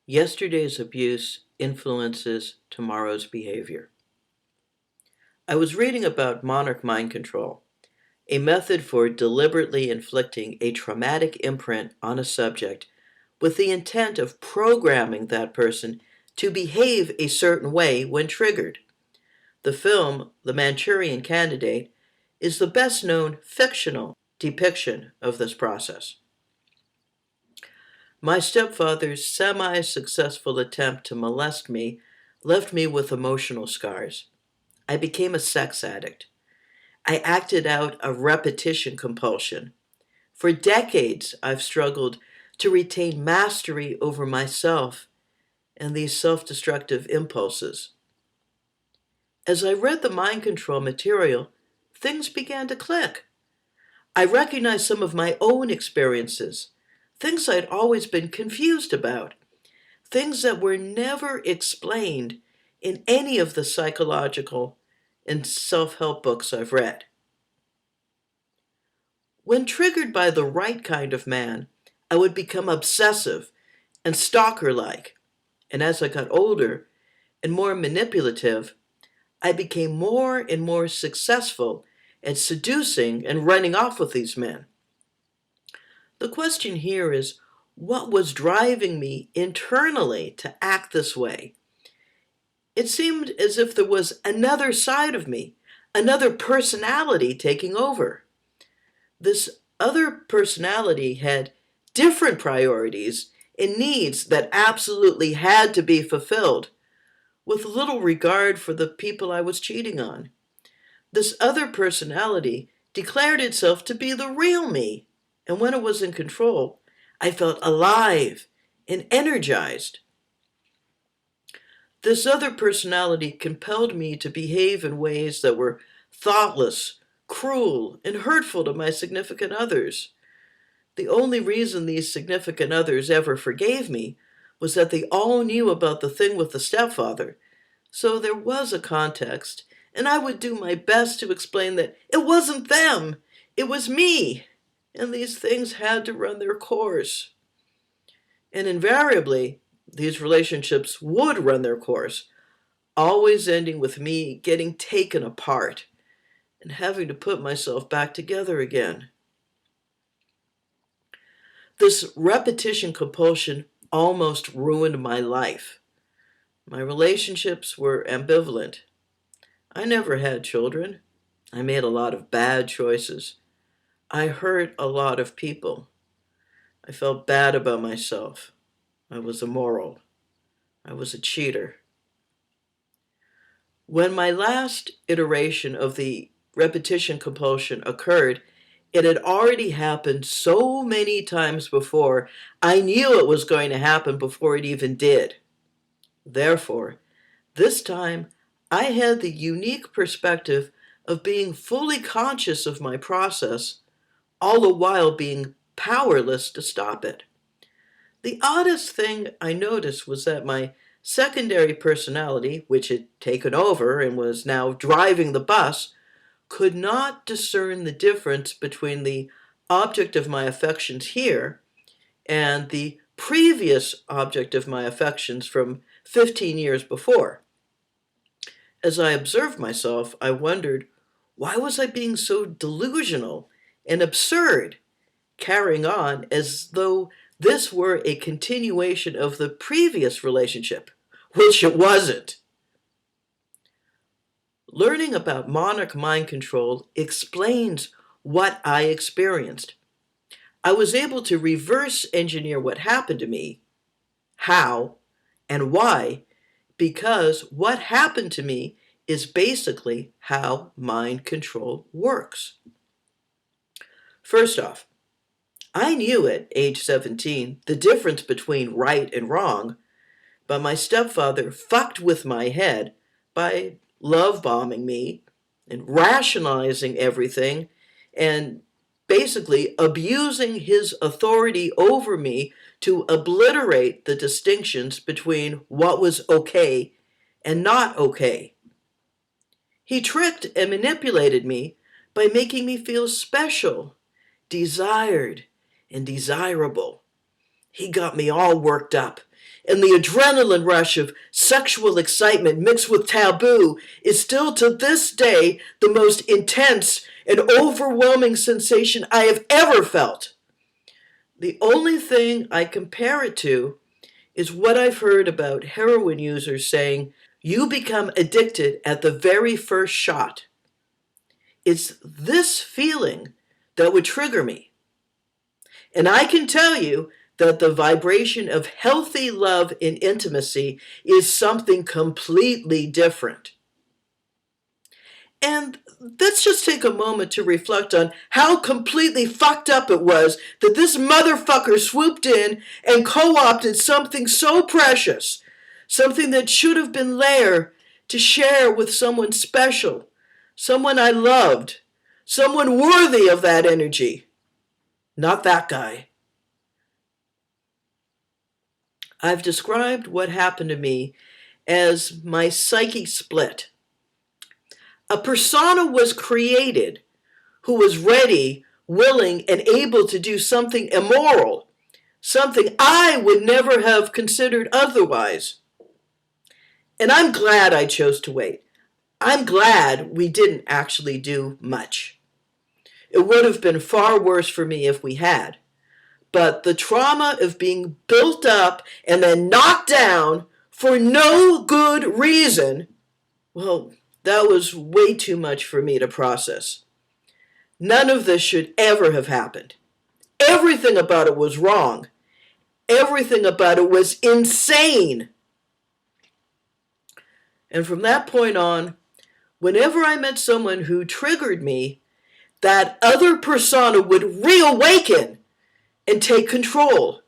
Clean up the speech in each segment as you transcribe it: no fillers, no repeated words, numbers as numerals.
Yesterday's abuse influences tomorrow's behavior. I was reading about monarch mind control, a method for deliberately inflicting a traumatic imprint on a subject with the intent of programming that person to behave a certain way when triggered. The film, The Manchurian Candidate, is the best known fictional depiction of this process. My stepfather's semi-successful attempt to molest me left me with emotional scars. I became a sex addict. I acted out a repetition compulsion. For decades, I've struggled to retain mastery over myself and these self-destructive impulses. As I read the mind control material, things began to click. I recognized some of my own experiences, things I'd always been confused about, things that were never explained in any of the psychological and self-help books I've read. When triggered by the right kind of man, I would become obsessive and stalker-like. And as I got older and more manipulative, I became more and more successful at seducing and running off with these men. The question here is, what was driving me internally to act this way? It seemed as if there was another side of me, another personality taking over. This other personality had different priorities and needs that absolutely had to be fulfilled, with little regard for the people I was cheating on. This other personality declared itself to be the real me, and when it was in control, I felt alive and energized. This other personality compelled me to behave in ways that were thoughtless, cruel, and hurtful to my significant others. The only reason these significant others ever forgave me was that they all knew about the thing with the stepfather. So there was a context, and I would do my best to explain that it wasn't them, it was me, and these things had to run their course. And invariably, these relationships would run their course, always ending with me getting taken apart and having to put myself back together again. This repetition compulsion almost ruined my life. My relationships were ambivalent. I never had children. I made a lot of bad choices. I hurt a lot of people. I felt bad about myself. I was immoral. I was a cheater. When my last iteration of the repetition compulsion occurred, it had already happened so many times before, I knew it was going to happen before it even did. Therefore, this time, I had the unique perspective of being fully conscious of my process, all the while being powerless to stop it. The oddest thing I noticed was that my secondary personality, which had taken over and was now driving the bus, could not discern the difference between the object of my affections here and the previous object of my affections from 15 years before. As I observed myself, I wondered, why was I being so delusional and absurd, carrying on as though this were a continuation of the previous relationship, which it wasn't. Learning about monarch mind control explains what I experienced. I was able to reverse engineer what happened to me, how, and why, because what happened to me is basically how mind control works. First off, I knew at age 17 the difference between right and wrong, but my stepfather fucked with my head by love bombing me and rationalizing everything and basically abusing his authority over me to obliterate the distinctions between what was okay and not okay. He tricked and manipulated me by making me feel special, desired, and desirable. He got me all worked up And the adrenaline rush of sexual excitement mixed with taboo is still to this day the most intense and overwhelming sensation I have ever felt. The only thing I compare it to is what I've heard about heroin users saying, you become addicted at the very first shot. It's this feeling that would trigger me. And I can tell you that the vibration of healthy love and intimacy is something completely different. And let's just take a moment to reflect on how completely fucked up it was that this motherfucker swooped in and co-opted something so precious, something that should have been there to share with someone special, someone I loved, someone worthy of that energy. Not that guy. I've described what happened to me as my psyche split. A persona was created who was ready, willing, and able to do something immoral, something I would never have considered otherwise. And I'm glad I chose to wait. I'm glad we didn't actually do much. It would have been far worse for me if we had. But the trauma of being built up and then knocked down for no good reason, well, that was way too much for me to process. None of this should ever have happened. Everything about it was wrong. Everything about it was insane. And from that point on, whenever I met someone who triggered me, that other persona would reawaken and take control.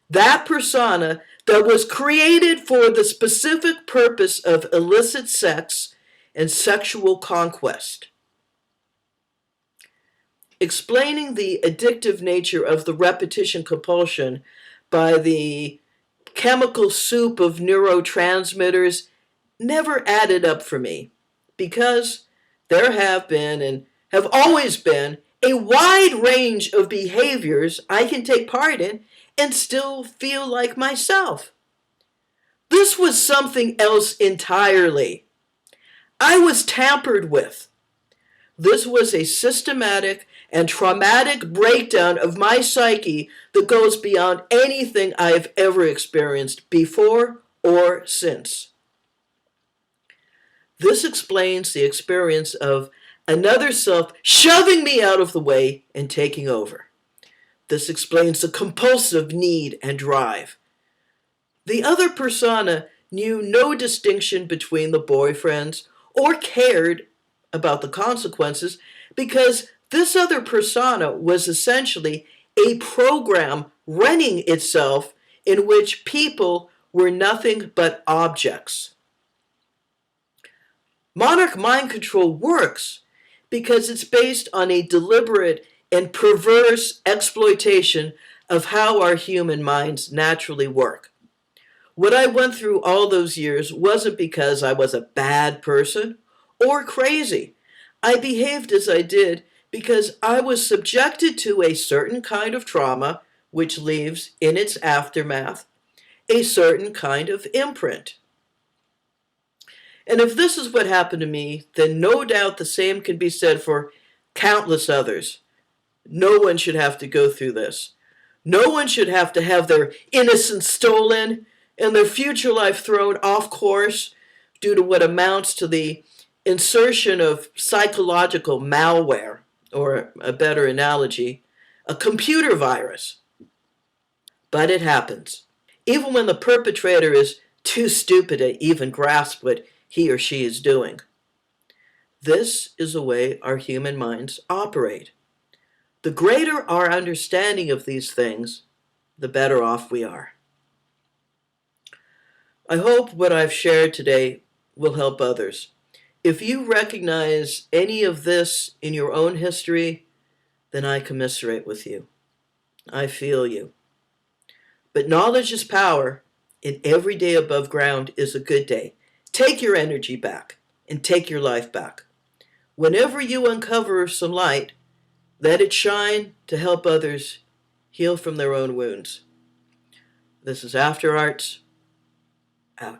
That persona that was created for the specific purpose of illicit sex and sexual conquest. Explaining the addictive nature of the repetition compulsion by the chemical soup of neurotransmitters never added up for me, because there have been and have always been a wide range of behaviors I can take part in and still feel like myself. This was something else entirely. I was tampered with. This was a systematic and traumatic breakdown of my psyche that goes beyond anything I've ever experienced before or since. This explains the experience of another self shoving me out of the way and taking over. This explains the compulsive need and drive. The other persona knew no distinction between the boyfriends or cared about the consequences, because this other persona was essentially a program running itself in which people were nothing but objects. Monarch mind control works because it's based on a deliberate and perverse exploitation of how our human minds naturally work. What I went through all those years wasn't because I was a bad person or crazy. I behaved as I did because I was subjected to a certain kind of trauma, which leaves in its aftermath a certain kind of imprint. And if this is what happened to me, then no doubt the same can be said for countless others. No one should have to go through this. No one should have to have their innocence stolen and their future life thrown off course due to what amounts to the insertion of psychological malware, or a better analogy, a computer virus. But it happens. Even when the perpetrator is too stupid to even grasp what he or she is doing. This is the way our human minds operate. The greater our understanding of these things, the better off we are. I hope what I've shared today will help others. If you recognize any of this in your own history, then I commiserate with you. I feel you. But knowledge is power, and every day above ground is a good day. Take your energy back and take your life back. Whenever you uncover some light, let it shine to help others heal from their own wounds. This is After Arts, out.